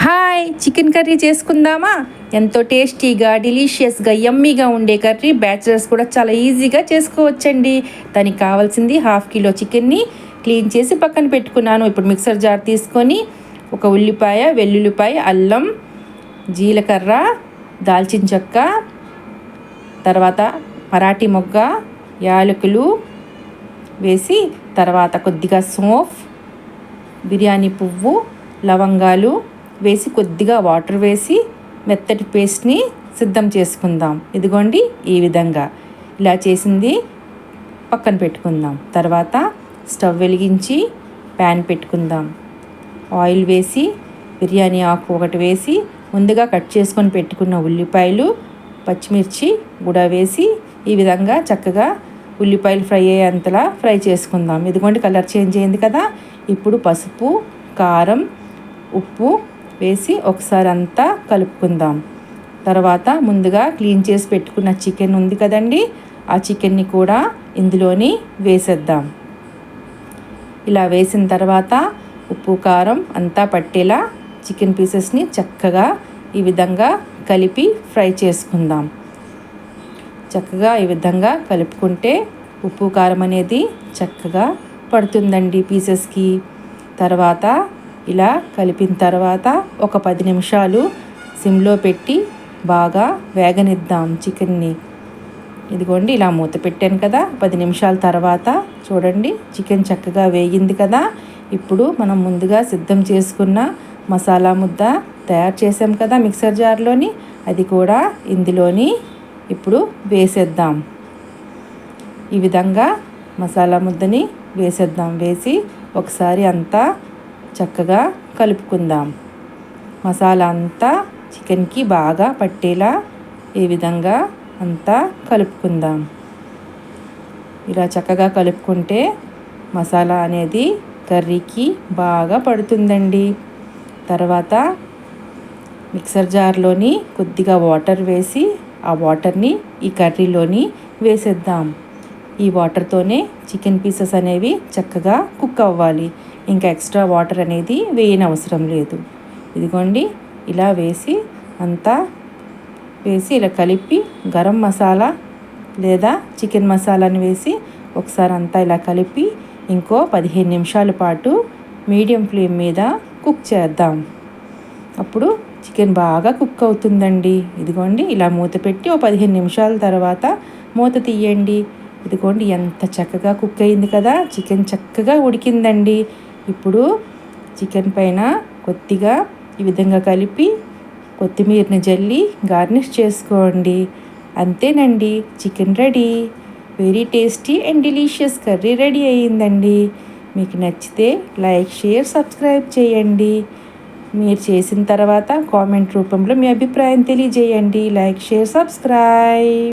Hi, chicken curry చేసుకుందామా? ఎంతో టేస్టీగా, డెలీషియస్గా, యమ్మీగా ఉండే కర్రీ బ్యాచిలర్స్ కూడా చాలా ఈజీగా చేసుకోవచ్చండి. దానికి కావాల్సింది 1/2 కిలో చికెన్ని క్లీన్ చేసి పక్కన పెట్టుకున్నాను. ఇప్పుడు మిక్సర్ జార్ తీసుకొని ఒక ఉల్లిపాయ, వెల్లుల్లిపాయ, అల్లం, జీలకర్ర, దాల్చిన చెక్క, తర్వాత మరాఠీ మొగ్గ, యాలకులు వేసి, తర్వాత కొద్దిగా సోంఫ్, బిర్యానీ పువ్వు, లవంగాలు వేసి కొద్దిగా వాటర్ వేసి మెత్తటి పేస్ట్ని సిద్ధం చేసుకుందాం. ఇదిగోండి ఈ విధంగా ఇలా చేసింది పక్కన పెట్టుకుందాం. తర్వాత స్టవ్ వెలిగించి ప్యాన్ పెట్టుకుందాం. ఆయిల్ వేసి బిర్యానీ ఆకు ఒకటి వేసి ముందుగా కట్ చేసుకొని పెట్టుకున్న ఉల్లిపాయలు, పచ్చిమిర్చి కూడా వేసి ఈ విధంగా చక్కగా ఉల్లిపాయలు ఫ్రై అయ్యేంతలా ఫ్రై చేసుకుందాం. ఇదిగోండి కలర్ చేంజ్ అయింది కదా. ఇప్పుడు పసుపు, కారం, ఉప్పు వేసి ఒకసారి అంతా కలుపుకుందాం. తర్వాత ముందుగా క్లీన్ చేసి పెట్టుకున్న చికెన్ ఉంది కదండి, ఆ చికెన్ని కూడా ఇందులోని వేసేద్దాం. ఇలా వేసిన తర్వాత ఉప్పు, కారం అంతా పట్టేలా చికెన్ పీసెస్ని చక్కగా ఈ విధంగా కలిపి ఫ్రై చేసుకుందాం. చక్కగా ఈ విధంగా కలుపుకుంటే ఉప్పు, కారం అనేది చక్కగా పడుతుందండి పీసెస్కి. తర్వాత ఇలా కలిపిన తర్వాత ఒక 10 నిమిషాలు సిమ్లో పెట్టి బాగా వేగనిద్దాం చికెన్ని. ఇదిగోండి ఇలా మూత పెట్టాను కదా. 10 నిమిషాల తర్వాత చూడండి చికెన్ చక్కగా వేగింది కదా. ఇప్పుడు మనం ముందుగా సిద్ధం చేసుకున్న మసాలా ముద్ద తయారు చేసాం కదా మిక్సర్ జార్లోని, అది కూడా ఇందులోని ఇప్పుడు వేసేద్దాం. ఈ విధంగా మసాలా ముద్దని వేసేద్దాం. వేసి ఒకసారి అంతా చక్కగా కలుపుకుందాం. మసాలా అంతా చికెన్కి బాగా పట్టేలా ఈ విధంగా అంతా కలుపుకుందాం. ఇలా చక్కగా కలుపుకుంటే మసాలా అనేది కర్రీకి బాగా పడుతుందండి. తర్వాత మిక్సర్ జార్లోని కొద్దిగా వాటర్ వేసి ఆ వాటర్ని ఈ కర్రీలోని వేసేద్దాం. ఈ వాటర్తోనే చికెన్ పీసెస్ అనేవి చక్కగా కుక్ అవ్వాలి. ఇంకా ఎక్స్ట్రా వాటర్ అనేది వేయనవసరం లేదు. ఇదిగోండి ఇలా వేసి అంతా వేసి ఇలా కలిపి గరం మసాలా లేదా చికెన్ మసాలాని వేసి ఒకసారి అంతా ఇలా కలిపి ఇంకో 15 నిమిషాల పాటు మీడియం ఫ్లేమ్ మీద కుక్ చేద్దాం. అప్పుడు చికెన్ బాగా కుక్ అవుతుందండి. ఇదిగోండి ఇలా మూత పెట్టి ఓ 15 నిమిషాల తర్వాత మూత తీయండి. ఇదిగోండి ఎంత చక్కగా కుక్ అయింది కదా. చికెన్ చక్కగా ఉడికిందండి. ఇప్పుడు చికెన్ పైన కొద్దిగా ఈ విధంగా కలిపి కొత్తిమీరని జల్లి గార్నిష్ చేసుకోండి. అంతేనండి, chicken ready. Very tasty and delicious curry ready అయ్యిందండి. మీకు నచ్చితే లైక్, షేర్, సబ్స్క్రైబ్ చేయండి. మీరు చేసిన తర్వాత కామెంట్ రూపంలో మీ అభిప్రాయం తెలియజేయండి. Like, share, subscribe.